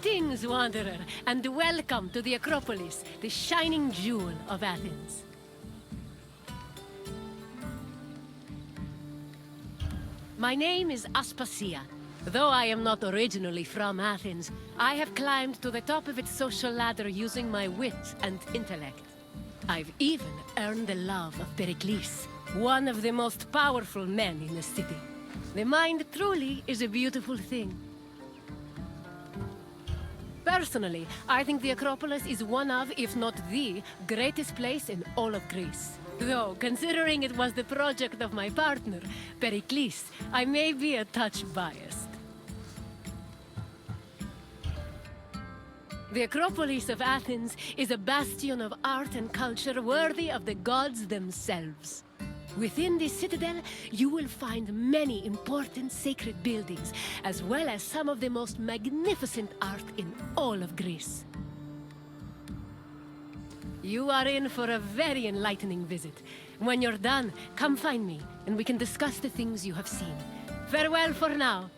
Greetings, wanderer, and welcome to the Acropolis, the shining jewel of Athens. My name is Aspasia. Though I am not originally from Athens, I have climbed to the top of its social ladder using my wit and intellect. I've even earned the love of Pericles, one of the most powerful men in the city. The mind truly is a beautiful thing. Personally, I think the Acropolis is one of, if not the, greatest place in all of Greece. Though, considering it was the project of my partner, Pericles, I may be a touch biased. The Acropolis of Athens is a bastion of art and culture worthy of the gods themselves. Within this citadel, you will find many important sacred buildings, as well as some of the most magnificent art in all of Greece. You are in for a very enlightening visit. When you're done, come find me, and we can discuss the things you have seen. Farewell for now.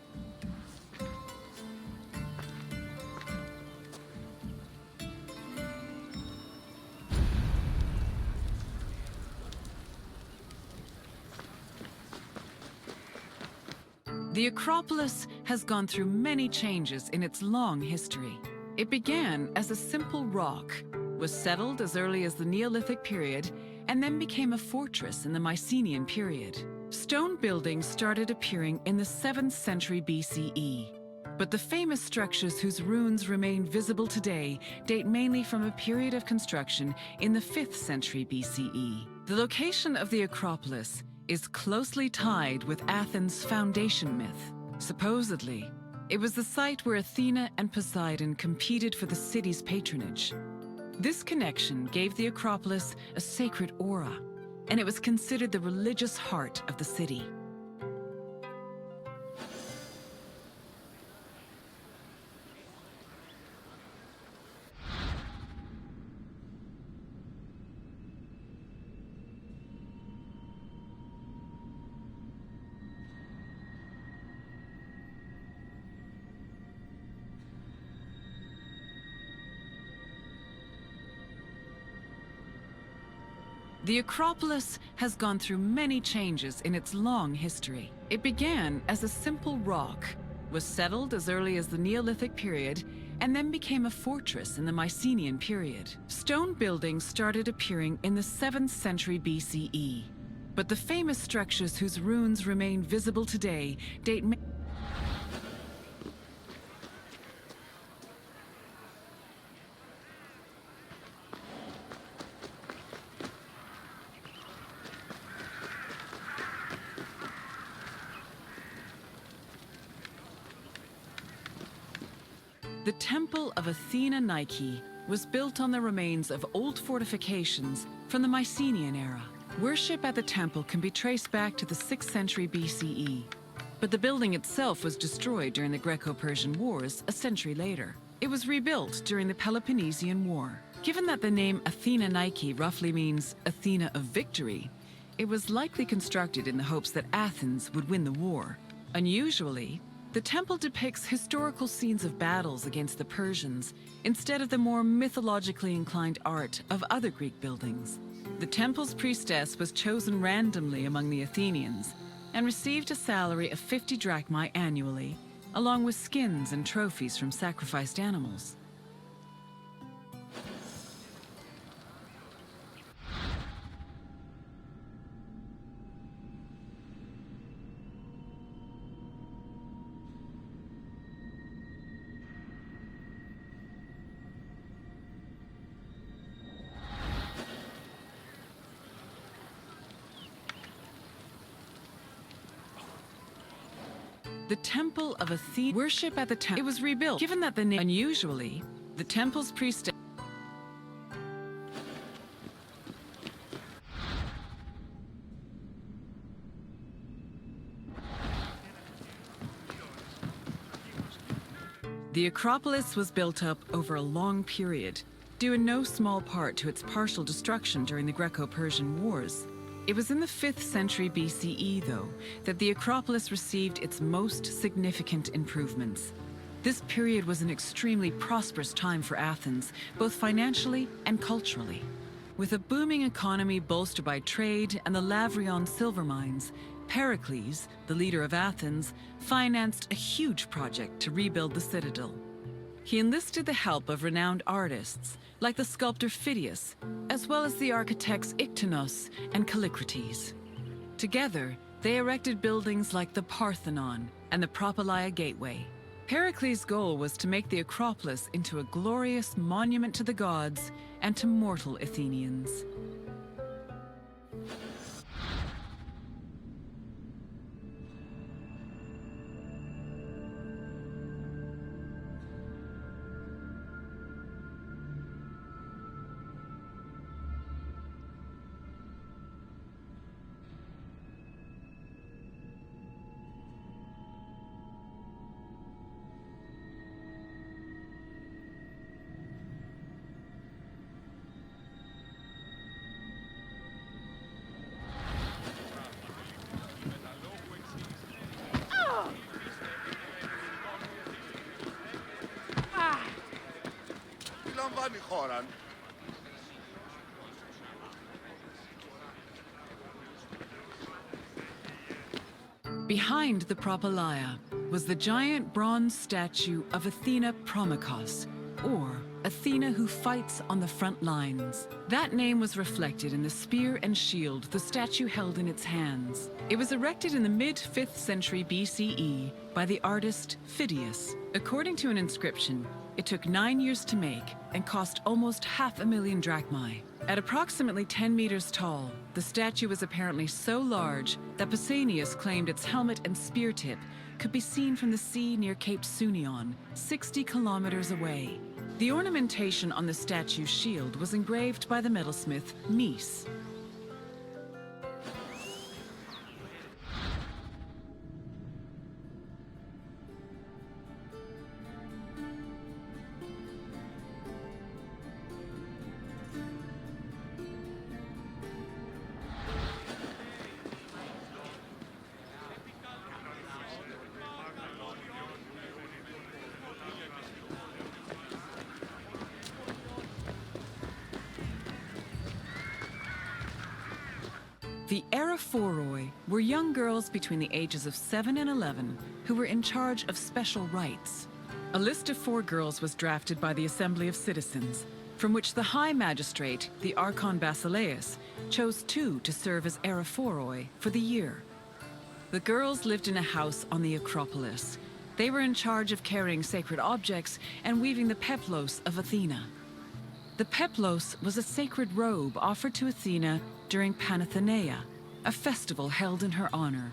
The Acropolis has gone through many changes in its long history. It began as a simple rock, was settled as early as the Neolithic period, and then became a fortress in the Mycenaean period. Stone buildings started appearing in the 7th century BCE. But the famous structures whose ruins remain visible today date mainly from a period of construction in the 5th century BCE. The location of the Acropolis is closely tied with Athens' foundation myth. Supposedly, it was the site where Athena and Poseidon competed for the city's patronage. This connection gave the Acropolis a sacred aura, and it was considered the religious heart of the city. The Acropolis has gone through many changes in its long history. It began as a simple rock, was settled as early as the Neolithic period, and then became a fortress in the Mycenaean period. Stone buildings started appearing in the 7th century BCE. But the famous structures whose ruins remain visible today date The Temple of Athena Nike was built on the remains of old fortifications from the Mycenaean era. Worship at the temple can be traced back to the 6th century BCE, but the building itself was destroyed during the Greco-Persian Wars a century later. It was rebuilt during the Peloponnesian War. Given that the name Athena Nike roughly means Athena of victory, it was likely constructed in the hopes that Athens would win the war. Unusually, the temple depicts historical scenes of battles against the Persians instead of the more mythologically inclined art of other Greek buildings. The temple's priestess was chosen randomly among the Athenians and received a salary of 50 drachmae annually, along with skins and trophies from sacrificed animals. The Temple of Athena. Worship at the temple. It was rebuilt. Given that the name unusually, the temple's priestess. The Acropolis was built up over a long period, due in no small part to its partial destruction during the Greco-Persian Wars. It was in the 5th century BCE, though, that the Acropolis received its most significant improvements. This period was an extremely prosperous time for Athens, both financially and culturally. With a booming economy bolstered by trade and the Lavrion silver mines, Pericles, the leader of Athens, financed a huge project to rebuild the citadel. He enlisted the help of renowned artists, like the sculptor Phidias, as well as the architects Iktinos and Callicrates. Together, they erected buildings like the Parthenon and the Propylaea Gateway. Pericles' goal was to make the Acropolis into a glorious monument to the gods and to mortal Athenians. Behind the Propylaea was the giant bronze statue of Athena Promachos, or Athena who fights on the front lines. That name was reflected in the spear and shield the statue held in its hands. It was erected in the mid-5th century BCE by the artist Phidias. According to an inscription, it took 9 years to make and cost almost 500,000 drachmae. At approximately 10 meters tall, the statue was apparently so large that Pausanias claimed its helmet and spear tip could be seen from the sea near Cape Sunion, 60 kilometers away. The ornamentation on the statue's shield was engraved by the metalsmith Mies. The Araphoroi were young girls between the ages of 7 and 11 who were in charge of special rites. A list of 4 girls was drafted by the Assembly of Citizens, from which the High Magistrate, the Archon Basileus, chose 2 to serve as Araphoroi for the year. The girls lived in a house on the Acropolis. They were in charge of carrying sacred objects and weaving the peplos of Athena. The peplos was a sacred robe offered to Athena during Panathenaea, a festival held in her honor.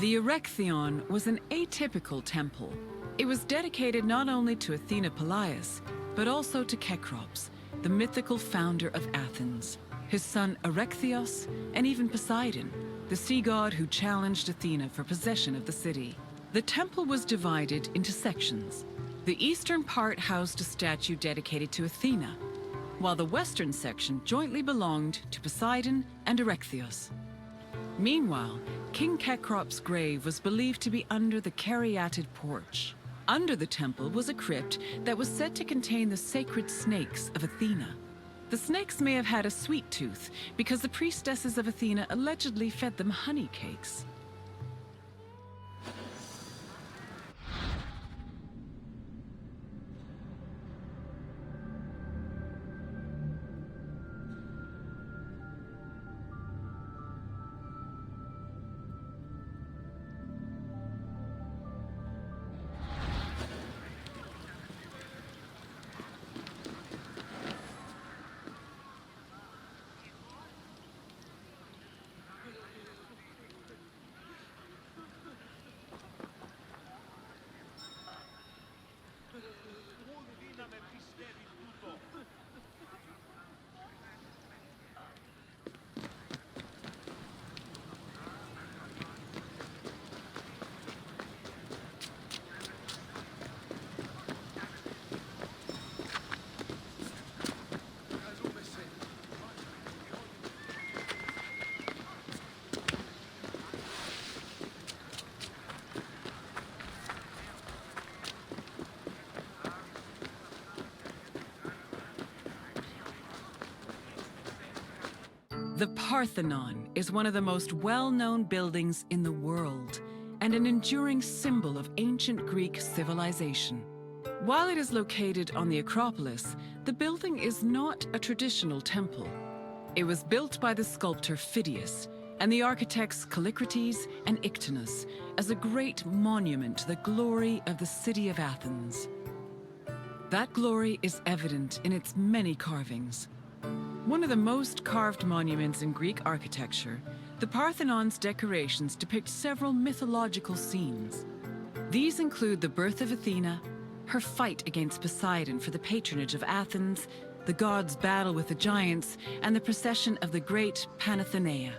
The Erechtheion was an atypical temple. It was dedicated not only to Athena Pelias, but also to Cecrops, the mythical founder of Athens, his son Erechtheos, and even Poseidon, the sea god who challenged Athena for possession of the city. The temple was divided into sections. The eastern part housed a statue dedicated to Athena, while the western section jointly belonged to Poseidon and Erechtheos. Meanwhile, King Cecrops' grave was believed to be under the caryatid porch. Under the temple was a crypt that was said to contain the sacred snakes of Athena. The snakes may have had a sweet tooth because the priestesses of Athena allegedly fed them honey cakes. The Parthenon is one of the most well-known buildings in the world and an enduring symbol of ancient Greek civilization. While it is located on the Acropolis, the building is not a traditional temple. It was built by the sculptor Phidias and the architects Callicrates and Ictinus as a great monument to the glory of the city of Athens. That glory is evident in its many carvings. One of the most carved monuments in Greek architecture, the Parthenon's decorations depict several mythological scenes. These include the birth of Athena, her fight against Poseidon for the patronage of Athens, the gods' battle with the giants, and the procession of the great Panathenaea.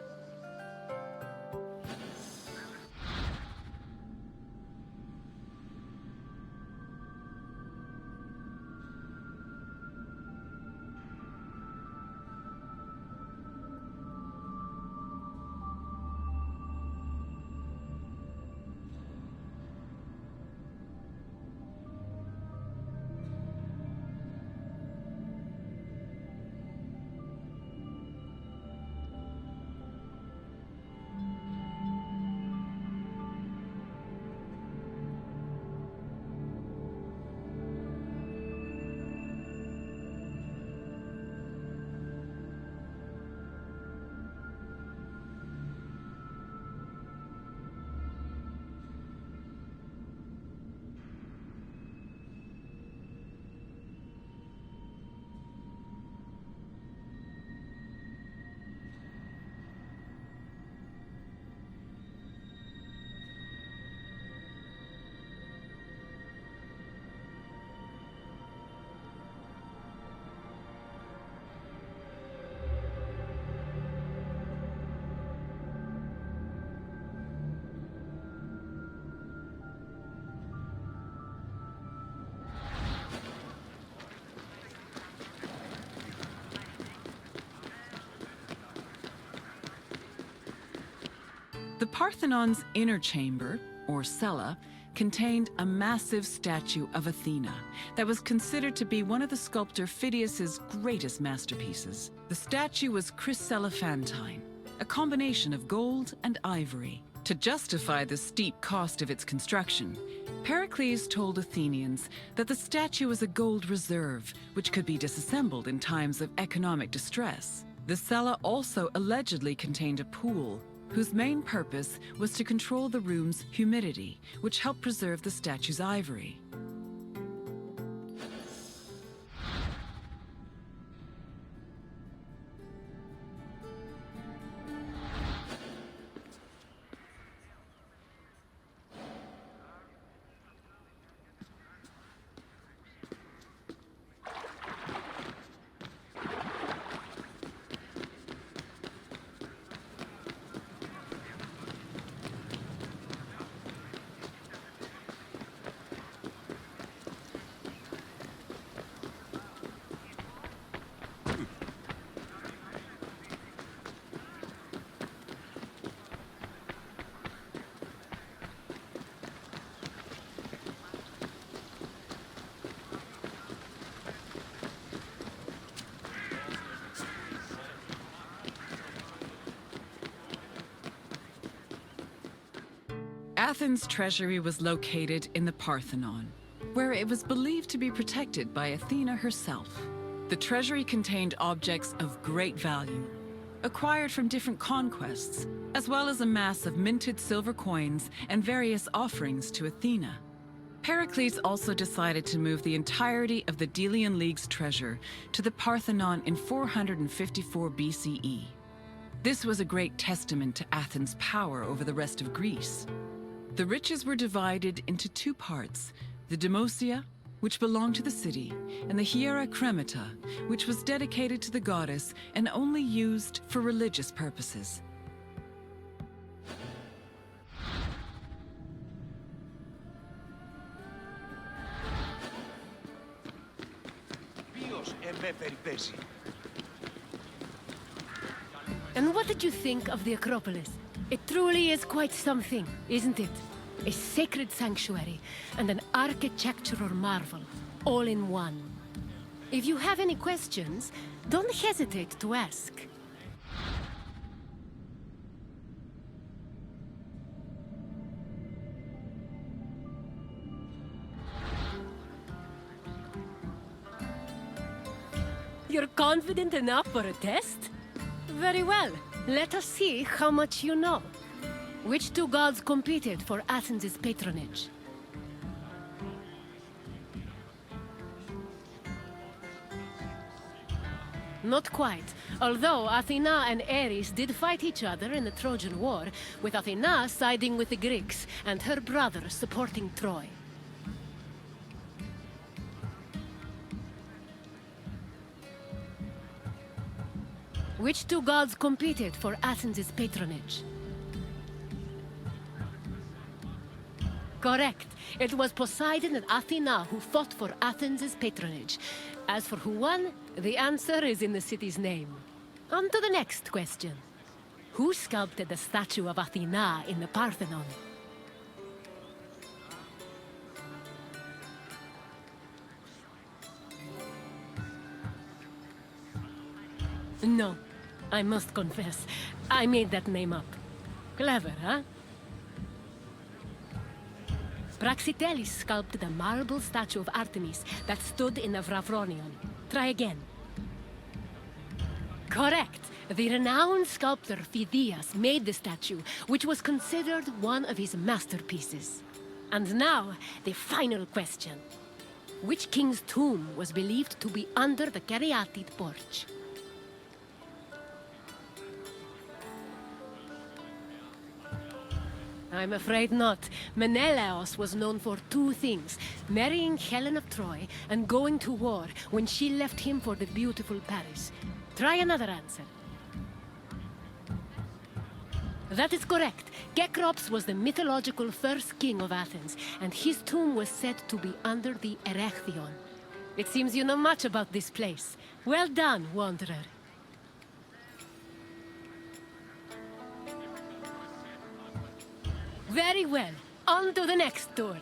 The Parthenon's inner chamber, or cella, contained a massive statue of Athena that was considered to be one of the sculptor Phidias's greatest masterpieces. The statue was chryselephantine, a combination of gold and ivory. To justify the steep cost of its construction, Pericles told Athenians that the statue was a gold reserve, which could be disassembled in times of economic distress. The cella also allegedly contained a pool, whose main purpose was to control the room's humidity, which helped preserve the statue's ivory. Athens' treasury was located in the Parthenon, where it was believed to be protected by Athena herself. The treasury contained objects of great value, acquired from different conquests, as well as a mass of minted silver coins and various offerings to Athena. Pericles also decided to move the entirety of the Delian League's treasure to the Parthenon in 454 BCE. This was a great testament to Athens' power over the rest of Greece. The riches were divided into two parts, the Demosia, which belonged to the city, and the Hiera Cremata, which was dedicated to the goddess and only used for religious purposes. And what did you think of the Acropolis? It truly is quite something, isn't it? A sacred sanctuary and an architectural marvel, all in one. If you have any questions, don't hesitate to ask. You're confident enough for a test? Very well. Let us see how much you know. Which two gods competed for Athens' patronage? Not quite. Although Athena and Ares did fight each other in the Trojan War, with Athena siding with the Greeks and her brother supporting Troy. Which two gods competed for Athens' patronage? Correct. It was Poseidon and Athena who fought for Athens' patronage. As for who won, the answer is in the city's name. On to the next question. Who sculpted the statue of Athena in the Parthenon? No. I must confess, I made that name up. Clever, huh? Praxiteles sculpted a marble statue of Artemis that stood in the Vravronion. Try again. Correct! The renowned sculptor Phidias made the statue, which was considered one of his masterpieces. And now, the final question. Which king's tomb was believed to be under the Caryatid porch? I'm afraid not. Menelaos was known for two things: marrying Helen of Troy and going to war when she left him for the beautiful Paris. Try another answer. That is correct. Cecrops was the mythological first king of Athens, and his tomb was said to be under the Erechtheion. It seems you know much about this place. Well done, wanderer. Very well. On to the next tour.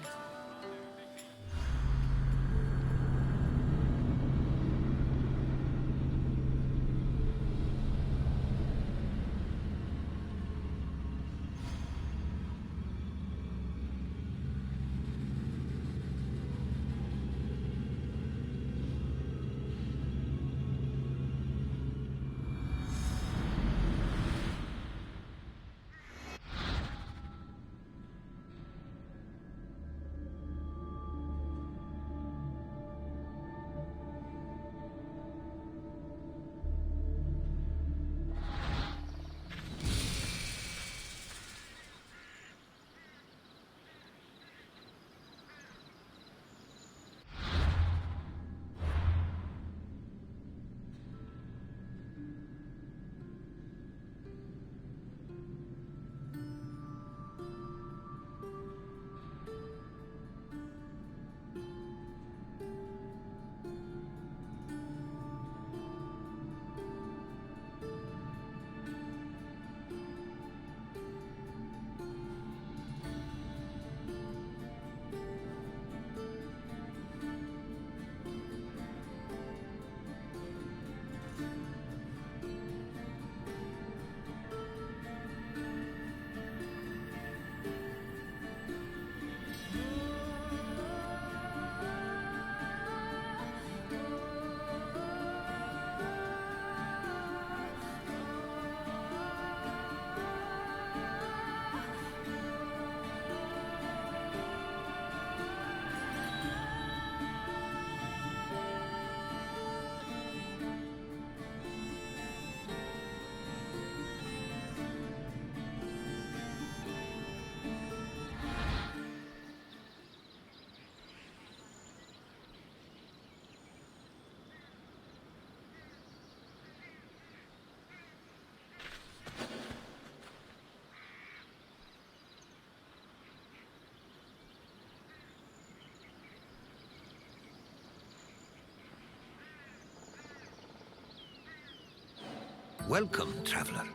Welcome, traveler,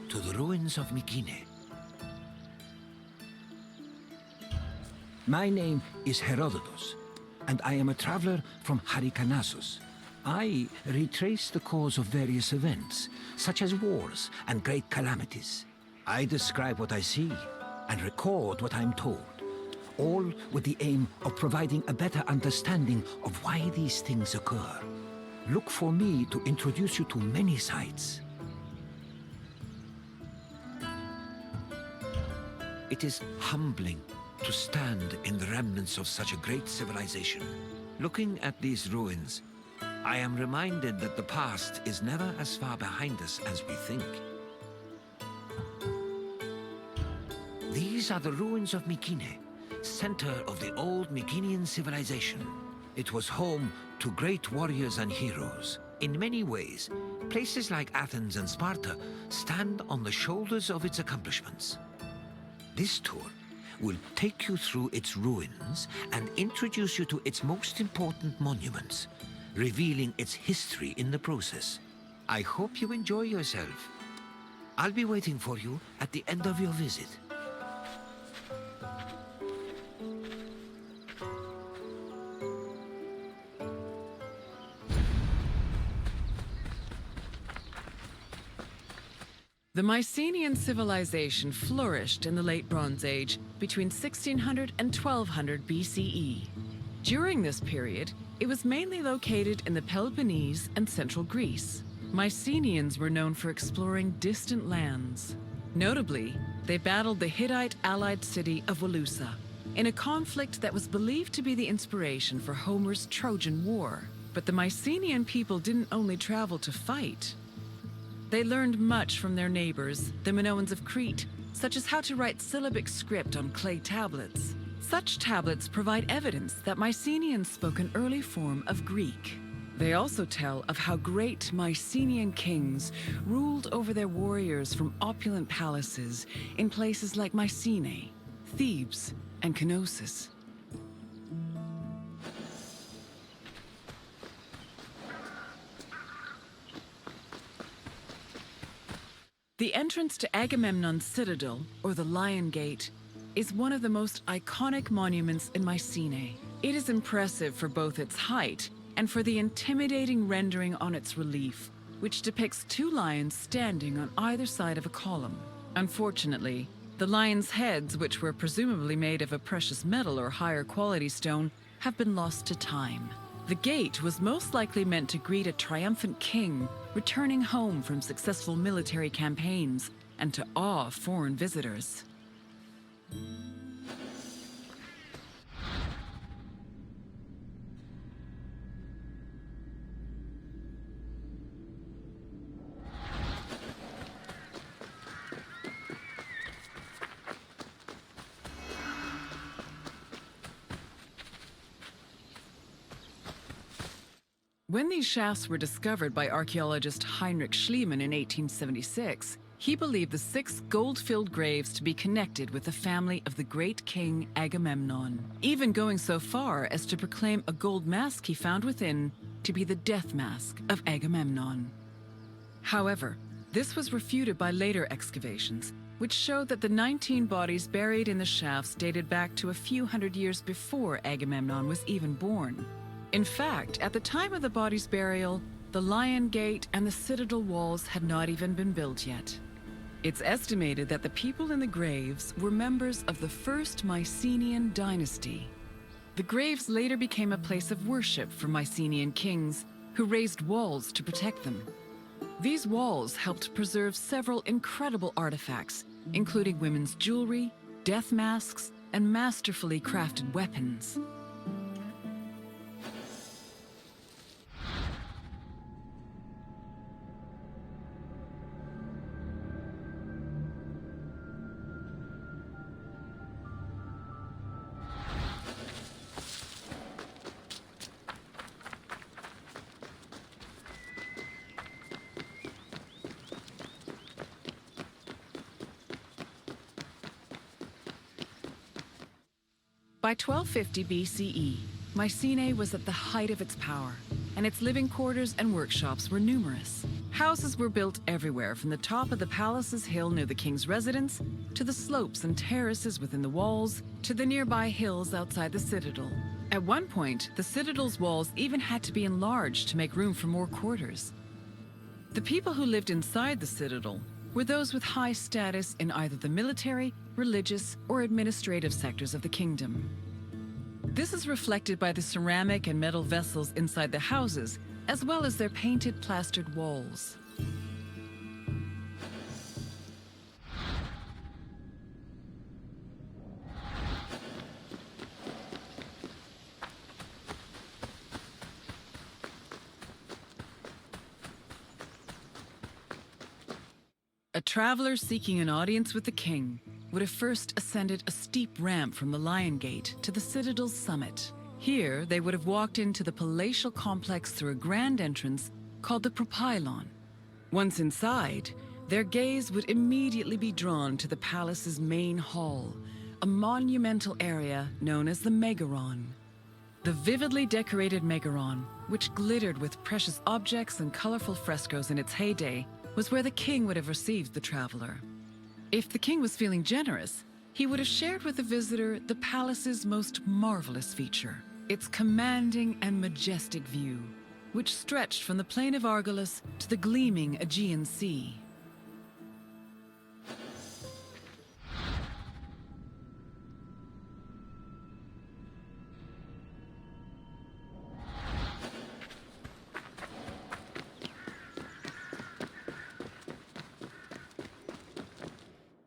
to the ruins of Mykine. My name is Herodotus, and I am a traveler from Hyrcanassus. I retrace the cause of various events, such as wars and great calamities. I describe what I see and record what I'm told, all with the aim of providing a better understanding of why these things occur. look for me to introduce you to many sights. It is humbling to stand in the remnants of such a great civilization. Looking at these ruins, I am reminded that the past is never as far behind us as we think. These are the ruins of Mykene, center of the old Mykenian civilization. It was home to great warriors and heroes. In many ways, places like Athens and Sparta stand on the shoulders of its accomplishments. This tour will take you through its ruins and introduce you to its most important monuments, revealing its history in the process. I hope you enjoy yourself. I'll be waiting for you at the end of your visit. The Mycenaean civilization flourished in the Late Bronze Age between 1600 and 1200 BCE. During this period, it was mainly located in the Peloponnese and central Greece. Mycenaeans were known for exploring distant lands. Notably, they battled the Hittite allied city of Volusa in a conflict that was believed to be the inspiration for Homer's Trojan War. But the Mycenaean people didn't only travel to fight. They learned much from their neighbors, the Minoans of Crete, such as how to write syllabic script on clay tablets. Such tablets provide evidence that Mycenaeans spoke an early form of Greek. They also tell of how great Mycenaean kings ruled over their warriors from opulent palaces in places like Mycenae, Thebes, and Knossos. The entrance to Agamemnon's citadel, or the Lion Gate, is one of the most iconic monuments in Mycenae. It is impressive for both its height and for the intimidating rendering on its relief, which depicts two lions standing on either side of a column. Unfortunately, the lions' heads, which were presumably made of a precious metal or higher quality stone, have been lost to time. The gate was most likely meant to greet a triumphant king returning home from successful military campaigns and to awe foreign visitors. When these shafts were discovered by archaeologist Heinrich Schliemann in 1876, he believed the 6 gold-filled graves to be connected with the family of the great king Agamemnon, even going so far as to proclaim a gold mask he found within to be the death mask of Agamemnon. However, this was refuted by later excavations, which showed that the 19 bodies buried in the shafts dated back to a few hundred years before Agamemnon was even born. In fact, at the time of the body's burial, the Lion Gate and the citadel walls had not even been built yet. It's estimated that the people in the graves were members of the first Mycenaean dynasty. The graves later became a place of worship for Mycenaean kings, who raised walls to protect them. These walls helped preserve several incredible artifacts, including women's jewelry, death masks, and masterfully crafted weapons. By 1250 BCE, Mycenae was at the height of its power, and its living quarters and workshops were numerous. Houses were built everywhere, from the top of the palace's hill near the king's residence, to the slopes and terraces within the walls, to the nearby hills outside the citadel. At one point, the citadel's walls even had to be enlarged to make room for more quarters. The people who lived inside the citadel were those with high status in either the military, religious, or administrative sectors of the kingdom. This is reflected by the ceramic and metal vessels inside the houses, as well as their painted plastered walls. A traveler seeking an audience with the king would have first ascended a steep ramp from the Lion Gate to the Citadel's summit. Here, they would have walked into the palatial complex through a grand entrance called the Propylon. Once inside, their gaze would immediately be drawn to the palace's main hall, a monumental area known as the Megaron. The vividly decorated Megaron, which glittered with precious objects and colorful frescoes in its heyday, was where the king would have received the traveler. If the king was feeling generous, he would have shared with the visitor the palace's most marvelous feature, its commanding and majestic view, which stretched from the plain of Argolis to the gleaming Aegean Sea.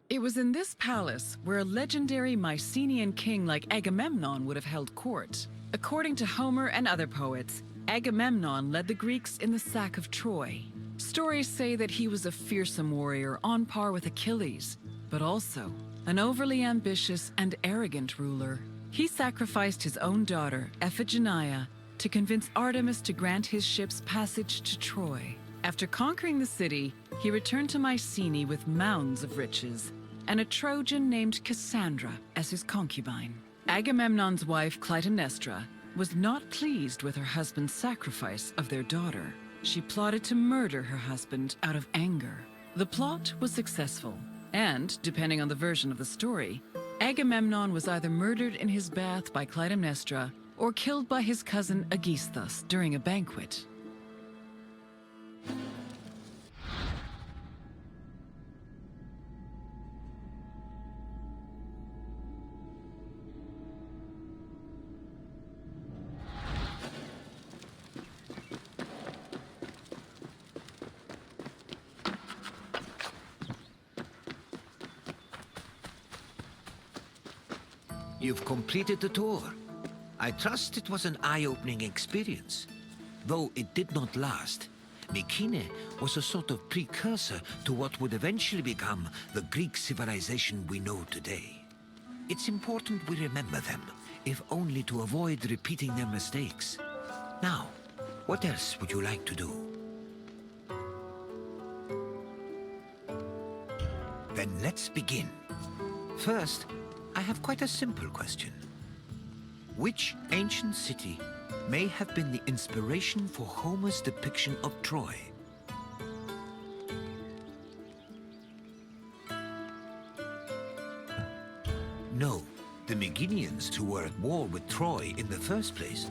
It was in this palace where a legendary Mycenaean king like Agamemnon would have held court. According to Homer and other poets, Agamemnon led the Greeks in the sack of Troy. Stories say that he was a fearsome warrior on par with Achilles, but also an overly ambitious and arrogant ruler. He sacrificed his own daughter, Iphigenia, to convince Artemis to grant his ships passage to Troy. After conquering the city, he returned to Mycenae with mounds of riches, and a Trojan named Cassandra as his concubine. Agamemnon's wife, Clytemnestra, was not pleased with her husband's sacrifice of their daughter. She plotted to murder her husband out of anger. The plot was successful, and, depending on the version of the story, Agamemnon was either murdered in his bath by Clytemnestra or killed by his cousin Aegisthus during a banquet. You've completed the tour. I trust it was an eye-opening experience. Though it did not last, Mycenae was a sort of precursor to what would eventually become the Greek civilization we know today. It's important we remember them, if only to avoid repeating their mistakes. Now, what else would you like to do? Then let's begin. First, I have quite a simple question. Which ancient city may have been the inspiration for Homer's depiction of Troy? No, the Meginians who were at war with Troy in the first place.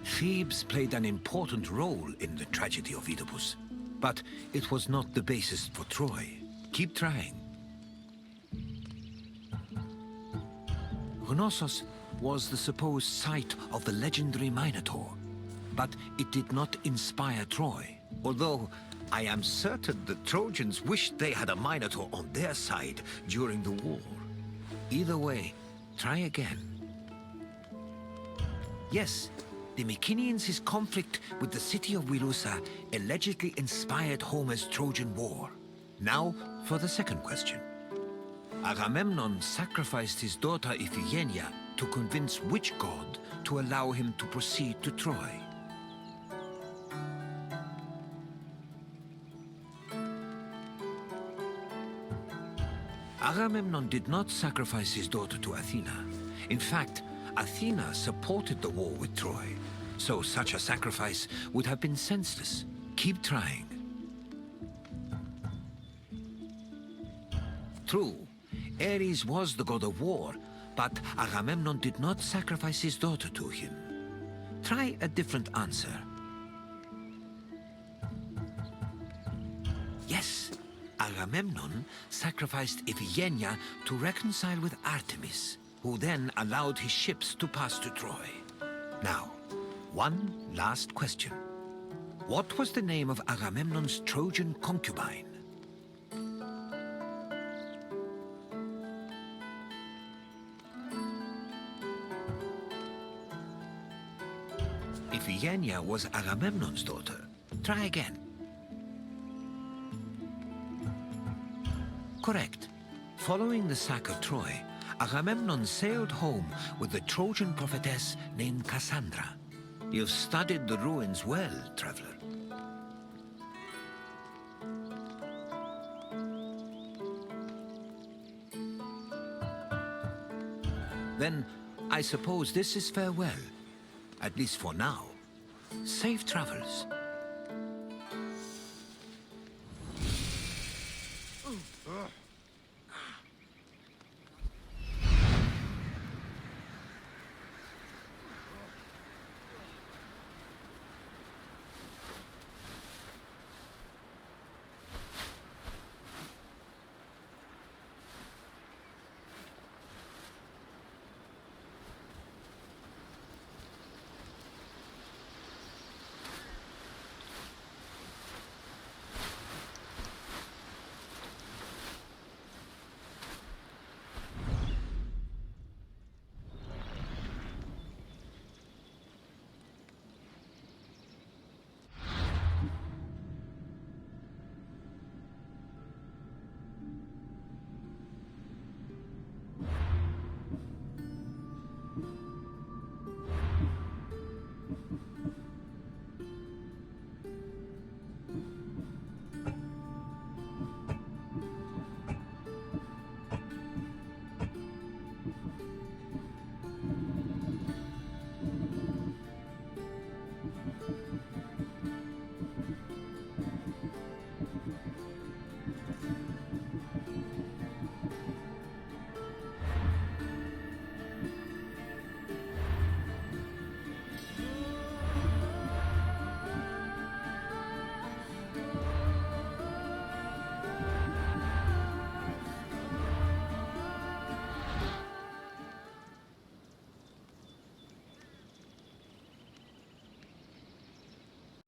Thebes played an important role in the tragedy of Oedipus, but it was not the basis for Troy. Keep trying. Knossos was the supposed site of the legendary Minotaur, but it did not inspire Troy. Although I am certain the Trojans wished they had a Minotaur on their side during the war. Either way, try again. Yes, the Mycenaeans' conflict with the city of Wilusa allegedly inspired Homer's Trojan War. Now for the second question. Agamemnon sacrificed his daughter Iphigenia to convince which god to allow him to proceed to Troy? Agamemnon did not sacrifice his daughter to Athena. In fact, Athena supported the war with Troy, so such a sacrifice would have been senseless. Keep trying. True, Ares was the god of war, but Agamemnon did not sacrifice his daughter to him. Try a different answer. Yes, Agamemnon sacrificed Iphigenia to reconcile with Artemis, who then allowed his ships to pass to Troy. Now, One last question. What was the name of Agamemnon's Trojan concubine? Iphigenia was Agamemnon's daughter. Try again. Correct. Following the sack of Troy, Agamemnon sailed home with the Trojan prophetess named Cassandra. You've studied the ruins well, traveler. Then, I suppose this is farewell. At least for now. Safe travels.